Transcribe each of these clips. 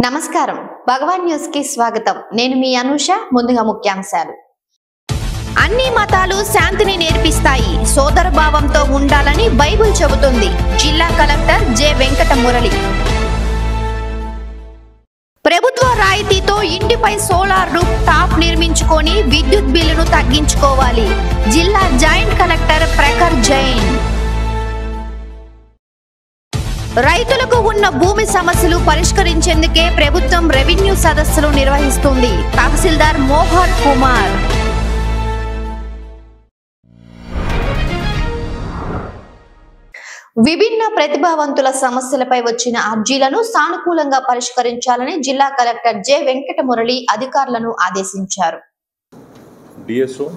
నమస్కారం భగవాన్ న్యూస్ కి స్వాగతం నేను మీ అనుష ముందుగా ముఖ్యాంశాలు అన్ని మతాలు శాంతిని నేర్పిస్తాయి సోదరభావంతో ఉండాలని బైబిల్ చెబుతుంది జిల్లా కలెక్టర్ జె వెంకట మురళి ప్రభుత్వ రాయితీతో ఇంటిపై సోలార్ రూఫ్ టాప్ నిర్మించుకొని విద్యుత్ బిల్లును తగ్గించుకోవాలి జిల్లా జాయింట్ కలెక్టర్ ప్రఖర్ జైన్ రైతులకు ఉన్న భూమి సమస్యలు పరిష్కరించేందుకే ప్రభుత్వం రెవెన్యూ సదస్సులు నిర్వహిస్తుంది తహసీల్దార్ మోహర్ కుమార్ విభిన్న ప్రతిభావంతుల సమస్యలపై వచ్చిన అర్జీలను సానుకూలంగా పరిష్కరించాలని జిల్లా కలెక్టర్ జె వెంకట మురళి అధికారులను ఆదేశించారు. డిఎస్ఓ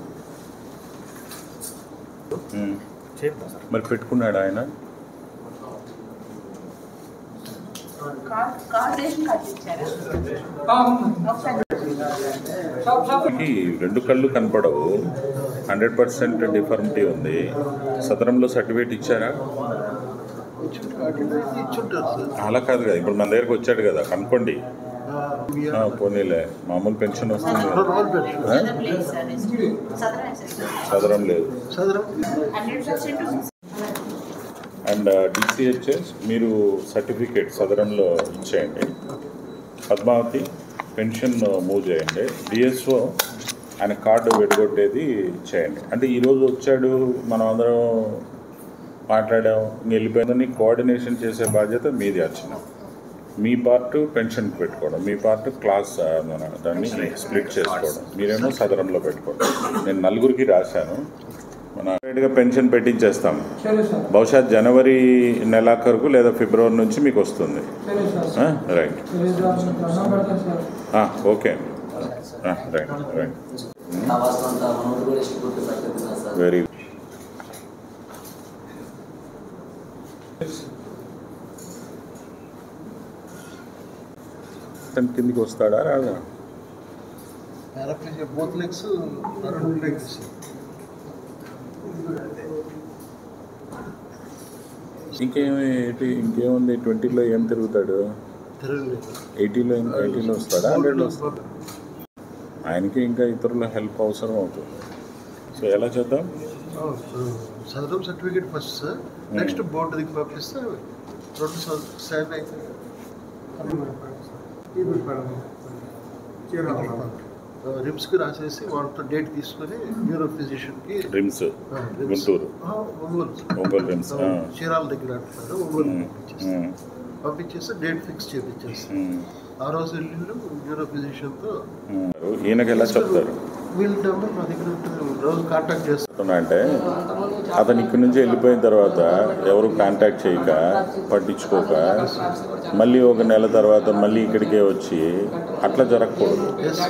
మరి పెట్టుకున్నాడు ఆయన రెండు కళ్ళు కనపడవు 100% డిఫార్మిటీ ఉంది. సదరంలో సర్టిఫికేట్ ఇచ్చారా? అలా కాదు కదా, ఇప్పుడు మన దగ్గరకు వచ్చాడు కదా, కనుక్కోండి. పోనీలే, మామూలు పెన్షన్ వస్తుంది. సదరం లేదు. అండ్ డిసిహెచ్ఎస్ మీరు సర్టిఫికేట్ సదరంలో ఇచ్చేయండి. పద్మావతి పెన్షన్ మూవ్ చేయండి. డిఎస్ఓ ఆయన కార్డు విడగొట్టేది చేయండి. అంటే ఈరోజు వచ్చాడు, మనం అందరం మాట్లాడాం, వెళ్ళిపోయిందని కోఆర్డినేషన్ చేసే బాధ్యత మీది. వచ్చిన మీ పార్ట్ పెన్షన్కి పెట్టుకోవడం, మీ పార్ట్ క్లాస్ దాన్ని స్ప్లిట్ చేసుకోవడం, మీరేమో సదరంలో పెట్టుకోవడం. నేను నలుగురికి రాశాను. మన గా పెన్షన్ పెట్టించేస్తాం. బహుశా జనవరి నెలాఖరుకు లేదా ఫిబ్రవరి నుంచి మీకు వస్తుంది. Right, okay, right right, very good. కిందికి వస్తాడా రాదా? ఇంకేముంది? 20లో ఏం తిరుగుతాడు? 80లో వస్తాడా? 100లో వస్తాడా? ఆయనకి ఇంకా ఇతరుల హెల్ప్ అవసరం అవుతుంది. సో ఎలా చేద్దాం? Sadarem certificate first sir, next board దిగి పంపిస్తే 2 రిమ్స్కి రాసేసి వాళ్ళతో డేట్ తీసుకొని న్యూరో ఫిజిషియన్కి రిమ్స్ గుంటూరు ఒంగోలు రిమ్స్ చీరాల దగ్గర అంటున్నారు, ఒంగోలు పంపించేస్తే డేట్ ఫిక్స్ చేయించేస్తాం. ఆ రోజు వెళ్ళి న్యూరో ఫిజిషియన్తో ఈయనకి ఎలా చెప్తారు? వీళ్ళ నెంబర్ మా దగ్గర ఉంటుంది, రోజు కాంటాక్ట్ చేస్తున్నా. అంటే అతను ఇక్కడి నుంచి వెళ్ళిపోయిన తర్వాత ఎవరు కాంటాక్ట్ చేయక పట్టించుకోక మళ్ళీ ఒక నెల తర్వాత మళ్ళీ ఇక్కడికే వచ్చి అట్లా జరగకూడదు.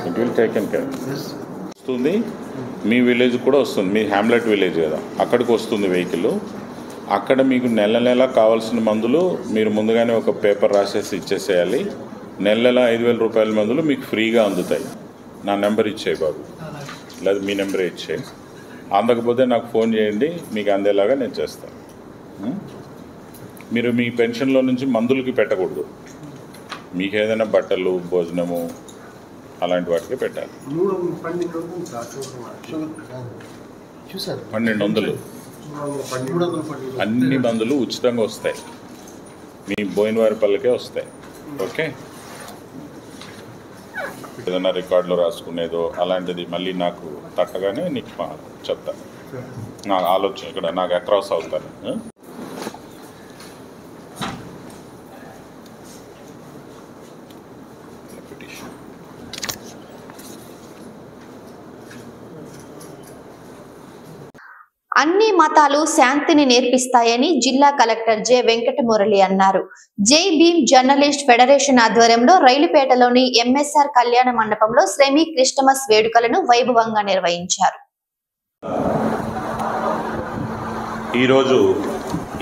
It will taken care. వస్తుంది మీ విలేజ్ కూడా వస్తుంది, మీ హ్యామ్లెట్ విలేజ్ కదా, అక్కడికి వస్తుంది వెహికల్. అక్కడ మీకు నెల నెల కావాల్సిన మందులు మీరు ముందుగానే ఒక పేపర్ రాసేసి ఇచ్చేసేయాలి. నెల 5,000 రూపాయల మందులు మీకు ఫ్రీగా అందుతాయి. నా నెంబర్ ఇచ్చేయి బాబు, లేదా మీ నెంబరే ఇచ్చేయి. అందకపోతే నాకు ఫోన్ చేయండి, మీకు అందేలాగా నేను చేస్తాను. మీరు మీ పెన్షన్లో నుంచి మందులకి పెట్టకూడదు. మీకు ఏదైనా బట్టలు, భోజనము అలాంటి వాటికి పెట్టాలి. 1200 అన్ని మందులు ఉచితంగా వస్తాయి, మీ బోయినవారి పల్లకే వస్తాయి. ఓకే, ఏదైనా రికార్డులో రాసుకునేదో అలాంటిది మళ్ళీ నాకు తట్టగానే నీకు చెప్తాను. నా ఆలోచన ఇక్కడ నాకు అక్రాస్ అవుతాను. అన్ని మతాలు శాంతిని నేర్పిస్తాయని జిల్లా కలెక్టర్ జె వెంకట మురళి అన్నారు. జై భీమ్ జర్నలిస్ట్ ఫెడరేషన్ ఆధ్వర్యంలో రైలుపేటలోని ఎంఎస్ఆర్ కళ్యాణ మండపంలో సెమీ క్రిస్టమస్ వేడుకలను వైభవంగా నిర్వహించారు. ఈరోజు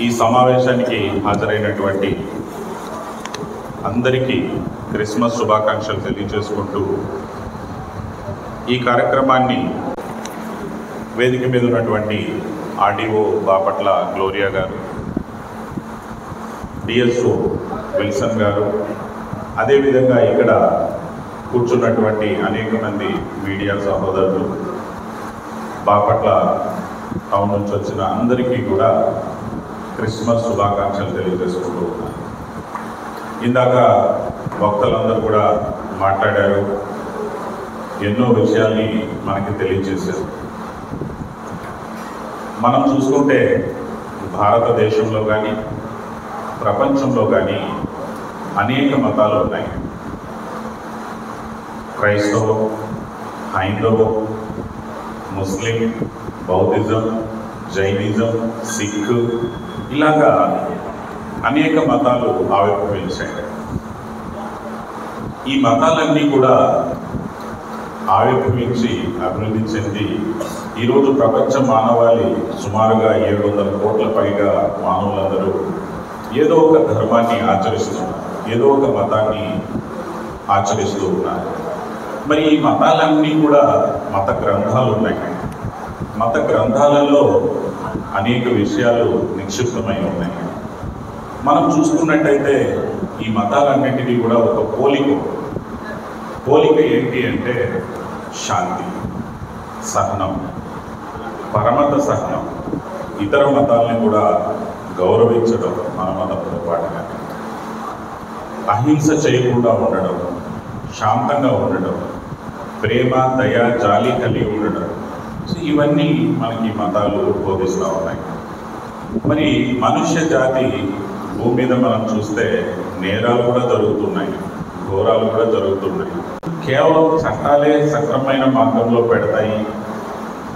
ఈ సమావేశానికి హాజరైనటువంటి అందరికీ క్రిస్మస్ శుభాకాంక్షలు తెలియజేసుకుంటూ ఈ కార్యక్రమాన్ని వేదిక మీద ఉన్నటువంటి ఆర్డీఓ బాపట్ల గ్లోరియా గారు, డిఎస్ఓ విల్సన్ గారు, అదేవిధంగా ఇక్కడ కూర్చున్నటువంటి అనేక మంది మీడియా సహోదరులు, బాపట్ల టౌన్ నుంచి వచ్చిన అందరికీ కూడా క్రిస్మస్ శుభాకాంక్షలు తెలియజేసుకుంటూ ఉన్నాను. ఇందాక వక్తలందరూ కూడా మాట్లాడారు, ఎన్నో విషయాల్ని మనకి తెలియజేశారు. మనం చూసుకుంటే భారతదేశంలో కానీ ప్రపంచంలో కానీ అనేక మతాలు ఉన్నాయి. క్రైస్తవం, హైందవం, ముస్లిం, బౌద్ధిజం, జైనిజం, సిక్, ఇలాగా అనేక మతాలు ఆవిర్భవించాయి. ఈ మతాలన్నీ కూడా ఆవిర్భవించి అభివృద్ధి చెంది ఈరోజు ప్రపంచ మానవాళి సుమారుగా 700 కోట్ల పైగా మానవులందరూ ఏదో ఒక ధర్మాన్ని ఆచరిస్తున్నారు, ఏదో ఒక మతాన్ని ఆచరిస్తూ ఉన్నారు. మరి ఈ మతాలన్నీ కూడా మత గ్రంథాలు ఉన్నాయి. మత గ్రంథాలలో అనేక విషయాలు నిక్షిప్తమై ఉన్నాయి. మనం చూసుకున్నట్టయితే ఈ మతాలన్నింటినీ కూడా ఒక పోలిక ఏంటి అంటే శాంతి, సహనం, పరమత సహనం, ఇతర మతాలని కూడా గౌరవించడం, మన మతంతో పాటుగా అహింస చేయకుండా ఉండడం, శాంతంగా ఉండడం, ప్రేమ, దయ, జాలి కలిగి ఉండడం. సో ఇవన్నీ మనకి మతాలు బోధిస్తూ ఉన్నాయి. మరి మనుష్య జాతి భూమి మీద మనం చూస్తే నేరాలు కూడా జరుగుతున్నాయి, ఘోరాలు కూడా జరుగుతున్నాయి. కేవలం చట్టాలే సక్రమైన మార్గంలో పెడతాయి,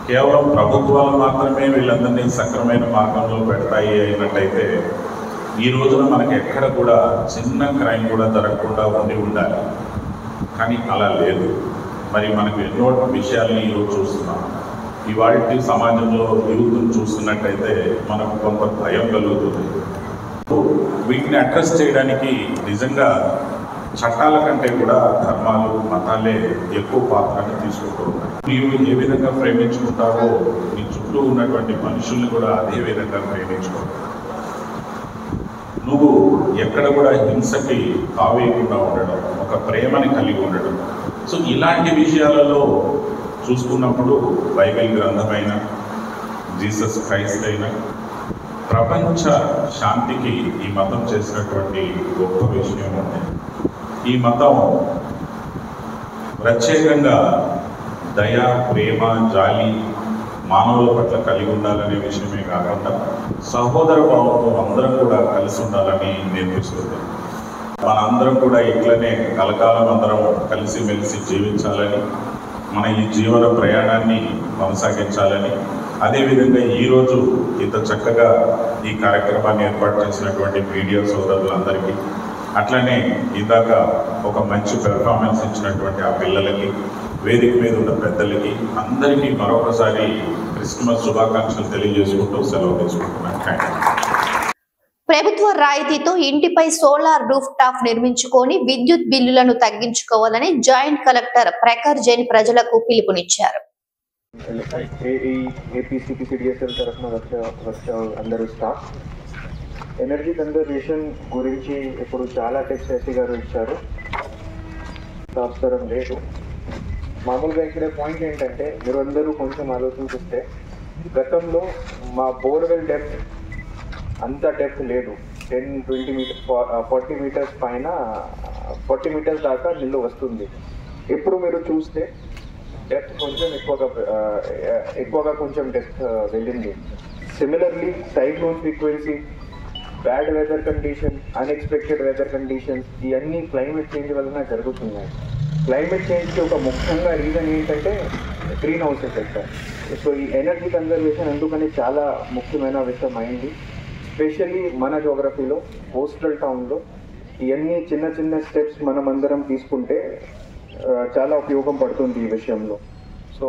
కేవలం ప్రభుత్వాలు మాత్రమే వీళ్ళందరినీ సక్రమైన మార్గంలో పెడతాయి అయినట్టయితే ఈ రోజున మనకి ఎక్కడ కూడా చిన్న క్రైమ్ కూడా జరగకుండా ఉండాలి. కానీ అలా లేదు. మరి మనకు ఎన్నో విషయాల్ని ఈరోజు చూస్తున్నాం. ఇవాళ సమాజంలో యూత్ని చూస్తున్నట్టయితే మనకు కొంత భయం కలుగుతుంది. వీటిని అడ్రస్ చేయడానికి నిజంగా చట్టాల కంటే కూడా ధర్మాలు, మతాలే ఎక్కువ పాత్రని తీసుకుంటూ ఉన్నాయి. నీవు ఏ విధంగా ప్రేమించుకుంటావో నీ చుట్టూ ఉన్నటువంటి మనుషుల్ని కూడా అదే విధంగా ప్రేమించుకుంటావు. నువ్వు ఎక్కడ కూడా హింసకి తావేయకుండా ఉండడం, ఒక ప్రేమని కలిగి ఉండడం. సో ఇలాంటి విషయాలలో చూసుకున్నప్పుడు బైబిల్ గ్రంథమైన, జీసస్ క్రైస్ట్ అయినా, ప్రపంచ శాంతికి ఈ మతం చేసినటువంటి గొప్ప విషయం ఉంది. ఈ మతం ప్రత్యేకంగా దయ, ప్రేమ, జాలి మానవుల పట్ల కలిగి ఉండాలనే విషయమే కాకుండా సహోదర భావంతో అందరం కూడా కలిసి ఉండాలని నేర్పిస్తుంది. మన అందరం కూడా ఇట్లనే కలకాలం అందరం కలిసిమెలిసి జీవించాలని, మన ఈ జీవన ప్రయాణాన్ని కొనసాగించాలని, అదేవిధంగా ఈరోజు ఇంత చక్కగా ఈ కార్యక్రమాన్ని ఏర్పాటు చేసినటువంటి మీడియా సోదరులందరికీ, అట్లనే ఇందాక ఒక మంచి పెర్ఫార్మెన్స్ ఇచ్చినటువంటి ఆ పిల్లలకి, వేదిక మీద ఉన్న పెద్దలకి అందరికీ మరొకసారి క్రిస్మస్ శుభాకాంక్షలు తెలియజేసుకుంటూ సెలవు తీసుకుంటున్నాను. Thank you. ప్రభుత్వ రాయితీతో ఇంటిపై సోలార్ రూఫ్ టాప్ నిర్మించుకొని విద్యుత్ బిల్లులను తగ్గించుకోవాలని జాయింట్ కలెక్టర్ ప్రఖర్ జైన్ ప్రజలకు పిలుపునిచ్చారు. ఏపీసీపీసీడీఎస్ఎల్ తరఫున వచ్చే అందరూ స్టాఫ్ ఎనర్జీ కన్జర్వేషన్ గురించి ఇప్పుడు చాలా టిప్స్ ఎస్సీ గారు ఇచ్చారు. అవసరం లేదు. మామూలుగా ఇక్కడ పాయింట్ ఏంటంటే మీరు అందరూ కొంచెం ఆలోచించిస్తే గతంలో మా బోర్వెల్ డెప్త్ అంత డెప్త్ లేదు. 10-20 మీటర్స్ 40 మీటర్స్ పైన 40 మీటర్స్ దాకా నీళ్ళు వస్తుంది. ఇప్పుడు మీరు చూస్తే డెప్త్ కొంచెం ఎక్కువగా కొంచెం డెప్త్ వెళ్ళింది. Similarly cyclone frequency, bad weather condition, unexpected weather conditions ఇవన్నీ క్లైమేట్ చేంజ్ వలన జరుగుతున్నాయి. క్లైమేట్ చేంజ్కి ఒక ముఖ్యంగా రీజన్ ఏంటంటే గ్రీన్ హౌస్ ఎఫెక్ట్. సో ఈ ఎనర్జీ కన్జర్వేషన్ అందుకని చాలా ముఖ్యమైన విషయం అయింది. స్పెషల్లీ మన జోగ్రఫీలో, కోస్టల్ టౌన్లో ఇవన్నీ చిన్న చిన్న స్టెప్స్ మనం అందరం తీసుకుంటే చాలా ఉపయోగం పడుతుంది ఈ విషయంలో. So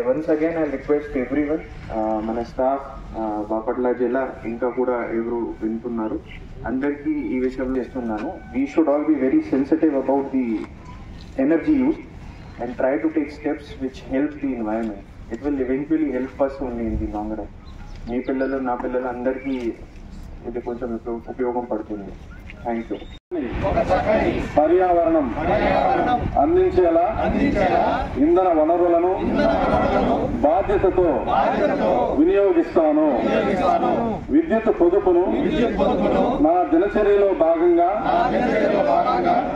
once again I request everyone, మన స్టాఫ్, బాపట్ల జిల్లా ఇంకా కూడా ఎవరు వింటున్నారు అందరికీ ఈ విషయం చేస్తున్నాను. We should all be very sensitive about the energy use and try to take steps which help the environment. It will eventually help us only in the long run. మీ పిల్లలు, నా పిల్లలు అందరికీ ఇది కొంచెం ఉపయోగం పడుతుంది. Thank you. పర్యావరణం అందించేలా ఇంధన వనరులను బాధ్యతతో వినియోగిస్తాను. విద్యుత్ పొదుపును నా దినచర్యలో భాగంగా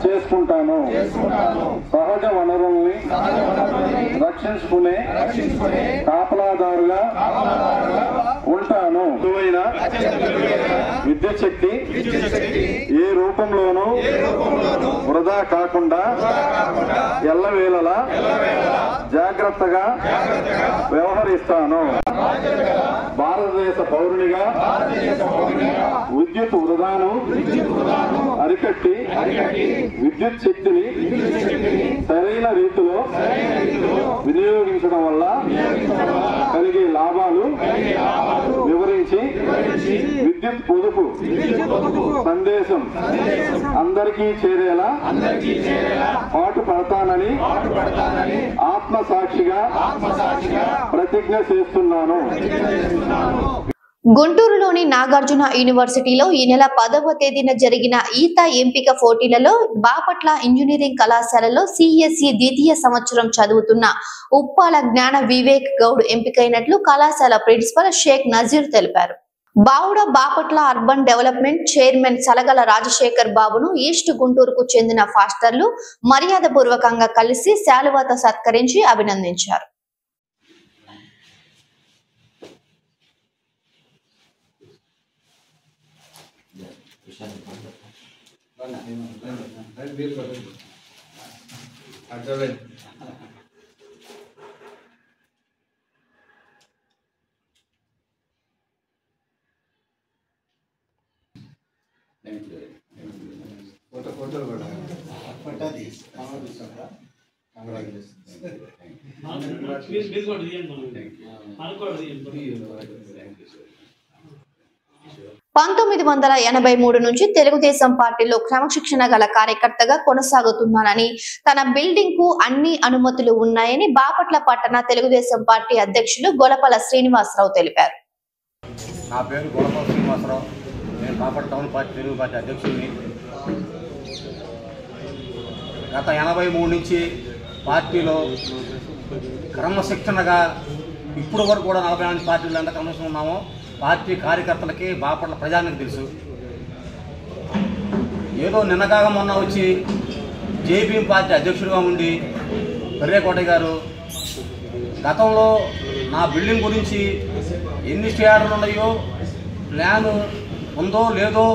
చేసుకుంటాను. సహజ వనరుల్ని రక్షించుకునే కాపలాదారుగా ఉంటాను. విద్యుత్ శక్తి ఏ రూపంలోనూ వృధా కాకుండా ఎల్లవేళలా జాగ్రత్తగా వ్యవహరిస్తాను. భారతదేశ పౌరునిగా విద్యుత్ వృధాను అరికట్టి విద్యుత్ శక్తిని సరైన రీతిలో వినియోగించడం వల్ల కలిగే లాభాలు వివరించి విద్యుత్ పొదుపు సందేశం అందరికీ చేరేలా పాటుపడతానని ఆత్మసాక్షిగా ప్రతిజ్ఞ చేస్తున్నాను. గుంటూరులోని నాగార్జున యూనివర్సిటీలో ఈ నెల 10వ తేదీన జరిగిన ఈత ఎంపిక పోటీలలో బాపట్ల ఇంజనీరింగ్ కళాశాలలో సిఎస్ఈ ద్వితీయ సంవత్సరం చదువుతున్న ఉప్పాల జ్ఞాన వివేక్ గౌడ్ ఎంపికైనట్లు కళాశాల ప్రిన్సిపల్ షేక్ నజీర్ తెలిపారు. బావుడ Bapatla urban development chairman Salagala Rajasekhar బాబును ఈస్ట్ గుంటూరుకు చెందిన ఫాస్టర్లు మర్యాదపూర్వకంగా కలిసి శాలువాతో సత్కరించి అభినందించారు. పంతొమ్మిది 1983 నుంచి తెలుగుదేశం పార్టీలో క్రమశిక్షణ గల కార్యకర్తగా కొనసాగుతున్నానని, తన బిల్డింగ్ కు అన్ని అనుమతులు ఉన్నాయని బాపట్ల పట్టణ తెలుగుదేశం పార్టీ అధ్యక్షులు గొలపల శ్రీనివాసరావు తెలిపారు. నా పేరు గొలపల శ్రీనివాసరావు. నేను Bapatla town party Telugu party అధ్యక్షుడిని. గత 83 నుంచి పార్టీలో క్రమశిక్షణగా ఇప్పుడు వరకు కూడా 44 పార్టీలు ఎంత క్రమశిక్షణ ఉన్నామో పార్టీ కార్యకర్తలకి బాపట్ల ప్రజానికి తెలుసు. ఏదో నిన్నగాక మొన్న వచ్చి జేబీఎం పార్టీ అధ్యక్షుడిగా ఉండి పెర్రేకోట గారు గతంలో నా బిల్డింగ్ గురించి ఎన్ని స్టేటర్లు ఉన్నాయో ప్లాన్ ఉందో లేదో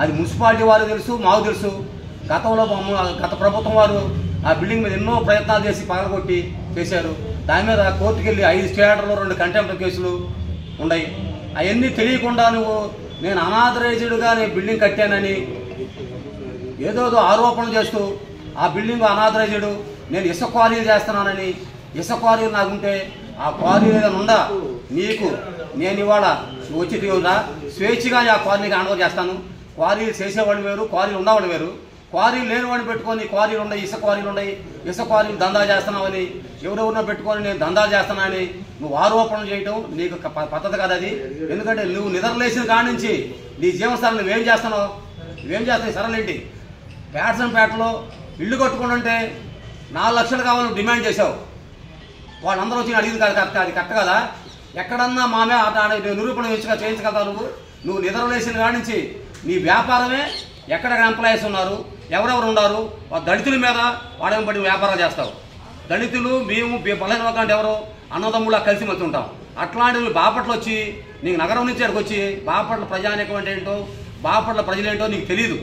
అది మున్సిపాలిటీ వారికి తెలుసు, మాకు తెలుసు. గతంలో గత ప్రభుత్వం వారు ఆ బిల్డింగ్ మీద ఎన్నో ప్రయత్నాలు చేసి పగలగొట్టి చేశారు. దాని మీద కోర్టుకు వెళ్ళి 5 స్టేటర్లు 2 కంటెంప్ట్ కేసులు ఉన్నాయి. అవన్నీ తెలియకుండా నేను అనాథరైజ్డ్గా నేను బిల్డింగ్ కట్టానని ఏదోదో ఆరోపణలు చేస్తూ ఆ బిల్డింగ్ అనాథరైజ్డ్, నేను ఇసుక క్వారీలు చేస్తున్నానని, ఇసుక క్వారీలు నాకుంటే ఆ క్వారీలు ఏదైనా ఉందా నీకు, నేను ఇవాళ వచ్చి తీవ్రా స్వేచ్ఛగా ఆ క్వారీకి హ్యాండ్ ఓవర్ చేస్తాను. క్వారీలు చేసేవాళ్ళు వేరు, క్వారీలు ఉన్నవాళ్ళు వేరు. క్వారీలు లేని వాడిని పెట్టుకొని క్వారీలు ఉన్నాయి, ఇసుక క్వారీలు ఉన్నాయి, ఇసుక క్వారీలు దందా చేస్తున్నావని ఎవరెవరినో పెట్టుకొని నేను దందాలు చేస్తున్నానని నువ్వు ఆరోపణలు చేయటం నీకు పద్ధతి కాదు అది. ఎందుకంటే నువ్వు నిద్రలేసిన కాడి నుంచి నీ జీవనస్థానం నువ్వేం చేస్తున్నావు, నువ్వేం చేస్తావు సరళేంటి. పేటలో ఇల్లు కట్టుకుంటుంటే 4 లక్షలు కావాలని డిమాండ్ చేసావు. వాళ్ళందరూ వచ్చి అడిగింది కాదు, కరెక్ట్ అది కరెక్ట్ కదా. ఎక్కడన్నా మామే నిరూపణ చేయించగలుగుతావు నువ్వు నిద్రలేసిన కాడి నుంచి. నీ వ్యాపారమే ఎక్కడెక్కడ ఎంప్లాయీస్ ఉన్నారు, ఎవరెవరు ఉన్నారు, దళితుల మీద వాడేం పడి వ్యాపారాలు చేస్తావు. దళితులు మేము బలహీన వర్గాలు ఎవరు అన్నదమ్ములా కలిసి మధ్య ఉంటాం. అట్లాంటివి బాపట్ల వచ్చి నీకు నగరం నుంచి అక్కడికి వచ్చి బాపట్ల ప్రజానీకం అంటే ఏంటో, బాపట్ల ప్రజలేంటో నీకు తెలియదు.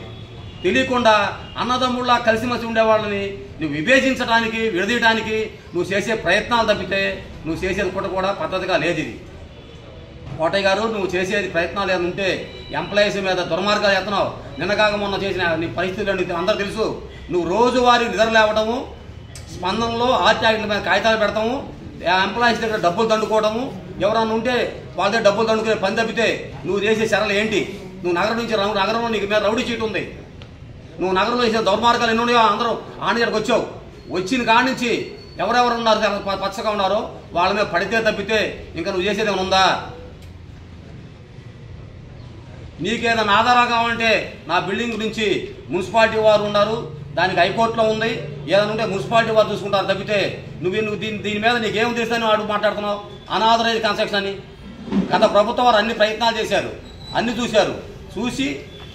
తెలియకుండా అన్నదమ్ముళ్ళ కలిసిమెలిసి ఉండేవాళ్ళని నువ్వు విభేజించడానికి, విడదీయడానికి నువ్వు చేసే ప్రయత్నాలు తప్పితే నువ్వు చేసేది కూడా పద్ధతిగా లేదు. ఇది కోటయ్య గారు, నువ్వు చేసేది ప్రయత్నాలు ఏమైనా ఉంటే ఎంప్లాయీస్ మీద దుర్మార్గాలు చేస్తున్నావు. నిన్నగాక మొన్న చేసిన నీ పరిస్థితులు అందరూ తెలుసు. నువ్వు రోజువారీ నిద్ర లేవడము, స్పందనలో ఆర్టీఐల మీద కాగితాలు పెడతాము, ఎంప్లాయీస్ దగ్గర డబ్బులు దండుకోవడము, ఎవరన్నా ఉంటే వాళ్ళ దగ్గర డబ్బులు దండుకునే పని తప్పితే నువ్వు చేసే చర్యలు ఏంటి? నువ్వు నగరం నుంచి నగరంలో నీకు మీద రౌడీ చీట్ ఉంది. నువ్వు నగరంలో చేసే దౌర్మార్గాలు ఎన్ని ఉన్నాయో అందరూ ఆనగడికి వచ్చావు. వచ్చిన కాడి నుంచి ఎవరెవరు ఉన్నారు పచ్చగా ఉన్నారో వాళ్ళ మీద పడితే తప్పితే ఇంకా నువ్వు చేసేది ఏమైనా ఉందా? నీకేదైనా ఆధారాలు కావాలంటే నా బిల్డింగ్ గురించి మున్సిపాలిటీ వారు ఉన్నారు, దానికి హైకోర్టులో ఉంది, ఏదైనా ఉంటే మున్సిపాలిటీ వారు చూసుకుంటారు తప్పితే నువ్వు దీని మీద నీకేం తెలుసని వాడు మాట్లాడుతున్నావు. అనాథరైజ్ కన్స్ట్రక్షన్ అని గత ప్రభుత్వం వారు అన్ని ప్రయత్నాలు చేశారు, అన్ని చూసి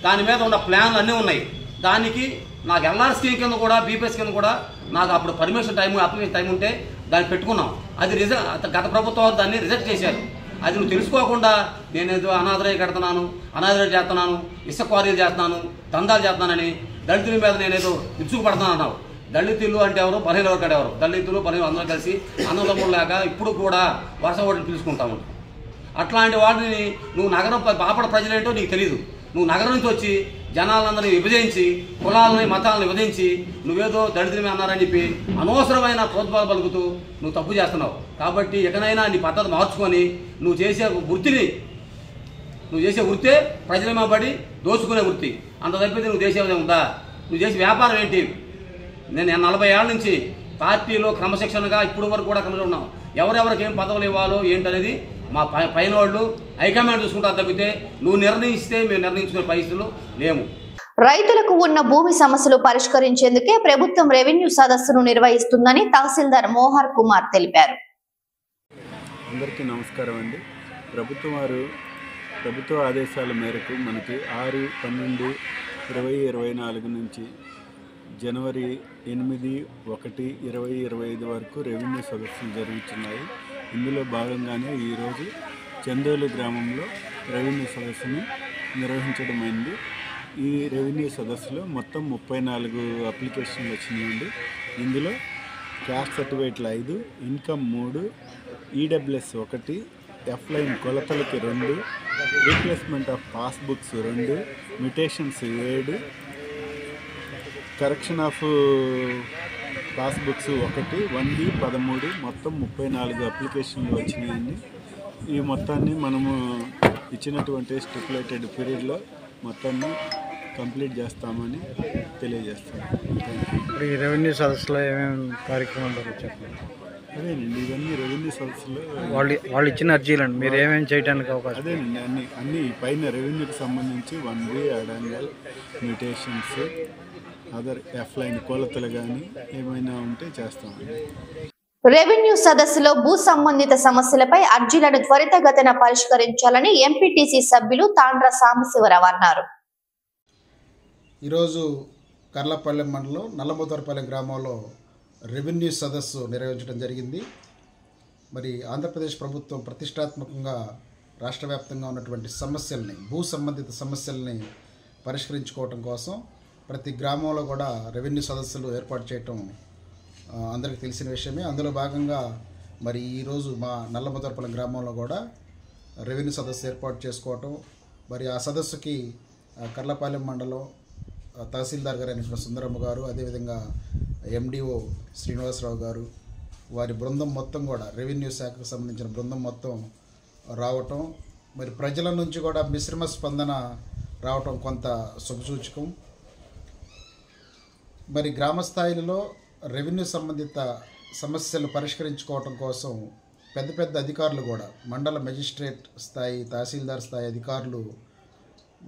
దాని మీద ఉన్న ప్లాన్లు అన్నీ ఉన్నాయి. దానికి నాకు ఎల్ఆర్ స్కీమ్ కింద కూడా బీపీఎస్ కింద కూడా నాకు అప్పుడు పర్మిషన్ అప్లికేషన్ టైం ఉంటే దాన్ని పెట్టుకున్నాం. అది గత ప్రభుత్వం వారు దాన్ని రిజెక్ట్ చేశారు. అది నువ్వు తెలుసుకోకుండా నేనేదో అనాథరైజ్ కడుతున్నాను, అనాథరైజ్ చేస్తున్నాను, ఇసుక క్వారీలు చేస్తున్నాను, దందాలు చేస్తున్నానని దళితుల మీద నేనేదో ఇచ్చుకుపడుతున్నాను అన్నావు. దళితులు అంటే ఎవరు, బలహీన వర్గాలు ఎవరు? దళితులు బలహీన అందరూ కలిసి అన్నదమ్ములు లేక ఇప్పుడు కూడా వరుస ఓట్లు పిలుచుకుంటాము. అట్లాంటి వాటిని నువ్వు నగరం బాపడ ప్రజలేంటో నీకు తెలీదు. నువ్వు నగరం నుంచి వచ్చి జనాలందరినీ విభజించి, కులాలని మతాలను విభజించి నువ్వేదో దళితులమే అన్నారని చెప్పి అనవసరమైన ప్రోద్బలం పలుకుతూ నువ్వు తప్పు చేస్తున్నావు. కాబట్టి ఎక్కడైనా నీ పద్ధతి మార్చుకొని నువ్వు చేసే వృత్తే ప్రజల మీద పడి దోచుకునే వృత్తి. అంత తప్పితే నువ్వు చేసేది ఉందా? నువ్వు చేసే వ్యాపారం ఏంటి? నేను 40 ఏళ్ళ నుంచి పార్టీలో క్రమశిక్షణగా ఇప్పుడు వరకు కూడా క్రమంలో ఉన్నాం. ఎవరెవరికి ఏం పదవులు ఇవ్వాలో ఏంటనేది మా పైన వాళ్ళు హైకమాండ్ చూసుకుంటారు తప్పితే నువ్వు నిర్ణయిస్తే మేము నిర్ణయించుకునే పరిస్థితులు లేము. రైతులకు ఉన్న భూమి సమస్యలు పరిష్కరించేందుకే ప్రభుత్వం రెవెన్యూ సదస్సును నిర్వహిస్తుందని తహసీల్దార్ మోహర్ కుమార్ తెలిపారు. అందరికీ నమస్కారం అండి. ప్రభుత్వ ఆదేశాల మేరకు మనకి 6/12/2024 నుంచి జనవరి 8/1/2025 వరకు రెవెన్యూ సదస్సులు జరుగుతున్నాయి. ఇందులో భాగంగానే ఈరోజు చందోలి గ్రామంలో రెవెన్యూ సదస్సును నిర్వహించడమైంది. ఈ రెవెన్యూ సదస్సులో మొత్తం 34 అప్లికేషన్లు వచ్చినాయండి. ఇందులో క్యాస్ట్ సర్టిఫికేట్లు 5, ఇన్కమ్ 3, ఈడబ్ల్యూఎస్ 1, ఎఫ్ లైన్ కొలతలకి 2, replacement of passbooks 2, mutations 7, correction of passbooks 1, 1B 13, మొత్తం 34 అప్లికేషన్లు వచ్చినాయండి. ఈ మొత్తాన్ని మనము ఇచ్చినటువంటి స్టిపులేటెడ్ పీరియడ్లో మొత్తాన్ని కంప్లీట్ చేస్తామని తెలియజేస్తాం. ఈ రెవెన్యూ సదస్సులో ఏమేమి కార్యక్రమాలు జరుగుతాయి? అదేనండి, ఇవన్నీ రెవెన్యూ సదస్సులో వాళ్ళు ఇచ్చిన అర్జీలండి మీరు ఏమేమి చేయడానికి అవకాశం? అదేనండి, అన్ని పైన రెవెన్యూకి సంబంధించి 1B Adangal, mutations, other F line కొలతలు కానీ ఏమైనా ఉంటే చేస్తామండి. రెవెన్యూ సదస్సులో భూ సంబంధిత సమస్యలపై అర్జీలను త్వరితగతిన పరిష్కరించాలని ఎంపీటీసీ సభ్యులు తాండ్ర సాంబశివరావు అన్నారు. ఈరోజు కర్లపల్లెం మండలం నల్లమోతరపల్లెం గ్రామంలో రెవెన్యూ సదస్సు నిర్వహించడం జరిగింది. మరి ఆంధ్రప్రదేశ్ ప్రభుత్వం ప్రతిష్టాత్మకంగా రాష్ట్ర వ్యాప్తంగా ఉన్నటువంటి సమస్యల్ని, భూ సంబంధిత సమస్యల్ని పరిష్కరించుకోవటం కోసం ప్రతి గ్రామంలో కూడా రెవెన్యూ సదస్సులు ఏర్పాటు చేయటం అందరికీ తెలిసిన విషయమే. అందులో భాగంగా మరి ఈరోజు మా నల్లమోతరపల్లెం గ్రామంలో కూడా రెవెన్యూ సదస్సు ఏర్పాటు చేసుకోవటం, మరి ఆ సదస్సుకి కర్లపాలెం మండలం తహసీల్దార్ గారు అయినటువంటి సుందరమ్మ గారు, అదేవిధంగా ఎండిఓ శ్రీనివాసరావు గారు, వారి బృందం మొత్తం కూడా రెవెన్యూ శాఖకు సంబంధించిన బృందం మొత్తం రావటం, మరి ప్రజల నుంచి కూడా మిశ్రమ స్పందన రావటం కొంత శుభసూచకం. మరి గ్రామ స్థాయిలో రెవెన్యూ సంబంధిత సమస్యలు పరిష్కరించుకోవటం కోసం పెద్ద పెద్ద అధికారులు కూడా, మండల మెజిస్ట్రేట్ స్థాయి, తహసీల్దార్ స్థాయి అధికారులు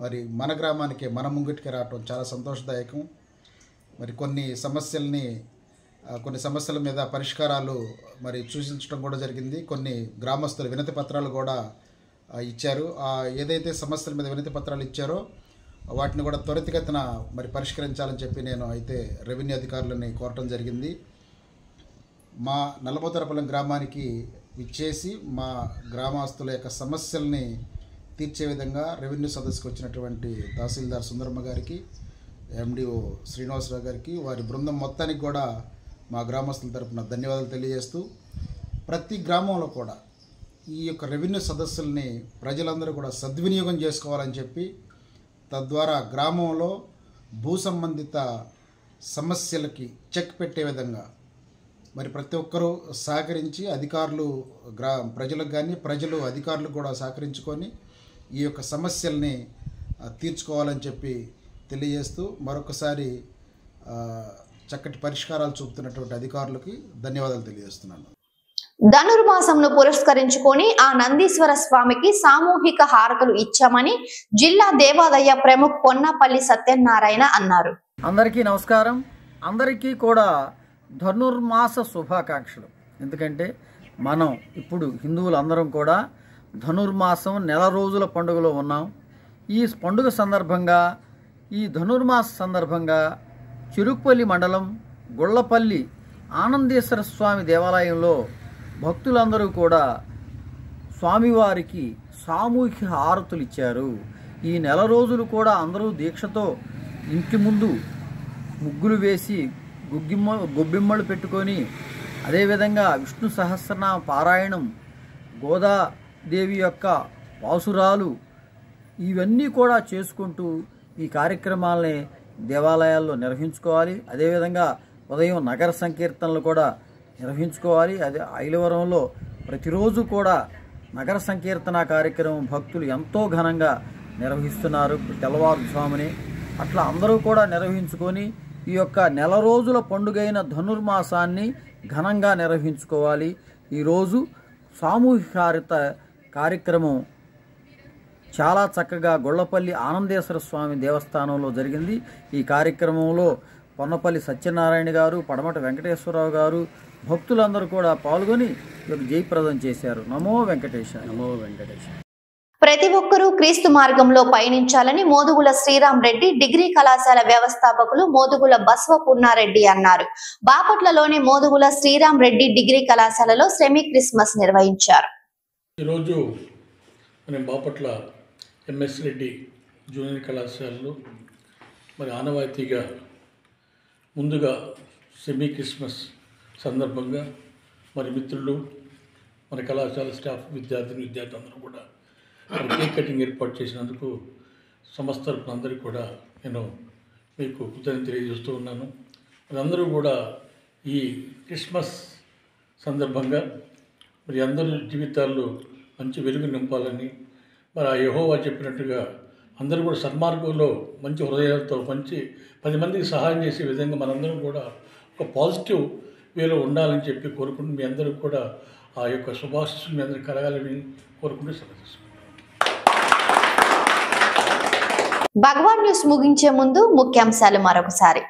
మరి మన గ్రామానికి, మన ముంగిటికి రావటం చాలా సంతోషదాయకం. మరి కొన్ని సమస్యల మీద పరిష్కారాలు మరి సూచించడం కూడా జరిగింది. కొన్ని గ్రామస్తులు వినతి పత్రాలు కూడా ఇచ్చారు. ఏదైతే సమస్యల మీద వినతి పత్రాలు ఇచ్చారో వాటిని కూడా త్వరితగతిన మరి పరిష్కరించాలని చెప్పి నేను అయితే రెవెన్యూ అధికారులని కోరటం జరిగింది. మా నల్లమోతరపల్లెం గ్రామానికి విచ్చేసి మా గ్రామస్తుల యొక్క సమస్యల్ని తీర్చే విధంగా రెవెన్యూ సదస్సుకు వచ్చినటువంటి తహసీల్దార్ సుందరమ్మ గారికి, ఎండిఓ శ్రీనివాసరావు గారికి, వారి బృందం మొత్తానికి కూడా మా గ్రామస్తుల తరపున ధన్యవాదాలు తెలియజేస్తూ, ప్రతి గ్రామంలో కూడా ఈ యొక్క రెవెన్యూ సదస్సుల్ని ప్రజలందరూ కూడా సద్వినియోగం చేసుకోవాలని చెప్పి, తద్వారా గ్రామంలో భూ సంబంధిత సమస్యలకి చెక్ పెట్టే విధంగా మరి ప్రతి ఒక్కరూ సహకరించి, అధికారులు ప్రజలకు కానీ, ప్రజలు అధికారులు కూడా సహకరించుకొని ఈ యొక్క సమస్యల్ని తీర్చుకోవాలని చెప్పి తెలియజేస్తూ, మరొకసారి చక్కటి పరిష్కారాలు చూపుతున్నటువంటి అధికారులకి ధన్యవాదాలు తెలియజేస్తున్నాను. ధనుర్మాసంను పురస్కరించుకొని ఆ నందీశ్వర స్వామికి సామూహిక హారతులు ఇచ్చామని జిల్లా దేవాదాయ ప్రముఖ పొన్నపల్లి సత్యనారాయణ అన్నారు. అందరికీ నమస్కారం. అందరికీ కూడా ధనుర్మాస శుభాకాంక్షలు. ఎందుకంటే మనం ఇప్పుడు హిందువులందరం కూడా ధనుర్మాసం నెల రోజుల పండుగలో ఉన్నాం. ఈ పండుగ సందర్భంగా ఈ ధనుర్మాస సందర్భంగా చిరుపల్లి మండలం గుళ్ళపల్లి ఆనందేశ్వర స్వామి దేవాలయంలో భక్తులందరూ కూడా స్వామివారికి సామూహిక హారతులు ఇచ్చారు. ఈ నెల రోజులు కూడా అందరూ దీక్షతో ఇంటి ముందు ముగ్గులు వేసి గొబ్బిమ్మలు పెట్టుకొని అదేవిధంగా విష్ణు సహస్రనామ పారాయణం, గోదాదేవి యొక్క పాసురాలు ఇవన్నీ కూడా చేసుకుంటూ ఈ కార్యక్రమాలని దేవాలయాల్లో నిర్వహించుకోవాలి. అదేవిధంగా ఉదయం నగర సంకీర్తనలు కూడా నిర్వహించుకోవాలి. అదే ఐలవరంలో ప్రతిరోజు కూడా నగర సంకీర్తన కార్యక్రమం భక్తులు ఎంతో ఘనంగా నిర్వహిస్తున్నారు తెల్లవారుజామునే. అట్లా అందరూ కూడా నిర్వహించుకొని ఈ యొక్క నెల రోజుల పండుగైన ధనుర్మాసాన్ని ఘనంగా నిర్వహించుకోవాలి. ఈరోజు సామూహిక హారత కార్యక్రమం చాలా చక్కగా గొళ్ళపల్లి ఆనందేశ్వర స్వామి దేవస్థానంలో జరిగింది. ఈ కార్యక్రమంలో పొన్నపల్లి సత్యనారాయణ గారు, పడమట వెంకటేశ్వరరావు గారు భక్తులందరూ కూడా పాల్గొని జయప్రదం చేశారు. నమో వెంకటేశ, నమో వెంకటేశ. ప్రతి ఒక్కరూ క్రీస్తు మార్గంలో పయనించాలని మోదుగుల శ్రీరామ్ రెడ్డి డిగ్రీ కళాశాల వ్యవస్థాపకులు మోదుగుల బసవ పున్నారెడ్డి అన్నారు. బాపట్లలోని మోదుగుల శ్రీరామ్ రెడ్డి డిగ్రీ కళాశాలలో సెమీ క్రిస్మస్ నిర్వహించారు. ఈరోజు మనం బాపట్ల ఎంఎస్ రెడ్డి జూనియర్ కళాశాలలో మరి ఆనవాయితీగా ముందుగా సెమీ క్రిస్మస్ సందర్భంగా మరి మిత్రులు, మన కళాశాల స్టాఫ్, విద్యార్థులందరూ కూడా కేక్ కటింగ్ ఏర్పాటు చేసినందుకు సంస్థ తరపున అందరికీ కూడా నేను మీకు కృతజ్ఞతలు తెలియజేస్తూ ఉన్నాను. మరి అందరూ కూడా ఈ క్రిస్మస్ సందర్భంగా మరి అందరి జీవితాల్లో మంచి వెలుగు నింపాలని, మరి ఆ యెహోవా చెప్పినట్టుగా అందరూ కూడా సన్మార్గంలో మంచి హృదయాలతో మంచి 10 మందికి సహాయం చేసే విధంగా మనందరం కూడా ఒక పాజిటివ్ వేలో ఉండాలని చెప్పి కోరుకుంటూ మీ అందరూ కూడా ఆ యొక్క శుభాశీస్సులు మీ అందరికీ కలగాలని కోరుకుంటూ సెలవు. భగవాన్ న్యూస్ ముగించే ముందు ముఖ్యాంశాలు మరొకసారి.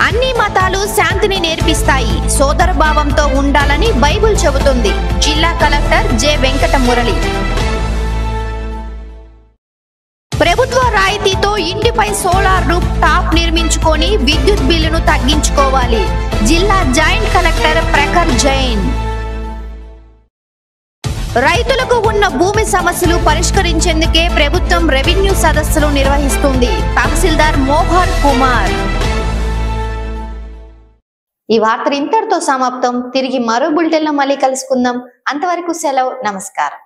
అన్ని మతాలు శాంతిని నేర్పిస్తాయి, సోదర భావంతో ఉండాలని బైబిల్ చెబుతుంది. జిల్లా కలెక్టర్ జె వెంకట మురళి. ప్రభుత్వ రాయితీతో ఇంటిపై సోలార్ రూఫ్ టాప్ నిర్మించుకొని విద్యుత్ బిల్లును తగ్గించుకోవాలి. జిల్లా జాయింట్ కలెక్టర్ ప్రఖర్ జైన్. రైతులకు ఉన్న భూమి సమస్యలు పరిష్కరించేందుకే ప్రభుత్వం రెవెన్యూ సదస్సులు నిర్వహిస్తుంది. తహసీల్దార్ మోహన్ కుమార్. ఈ వార్తలు ఇంతటితో సమాప్తం. తిరిగి మరో బులెటిన్లో మళ్ళీ కలుసుకుందాం. అంతవరకు సెలవు. నమస్కారం.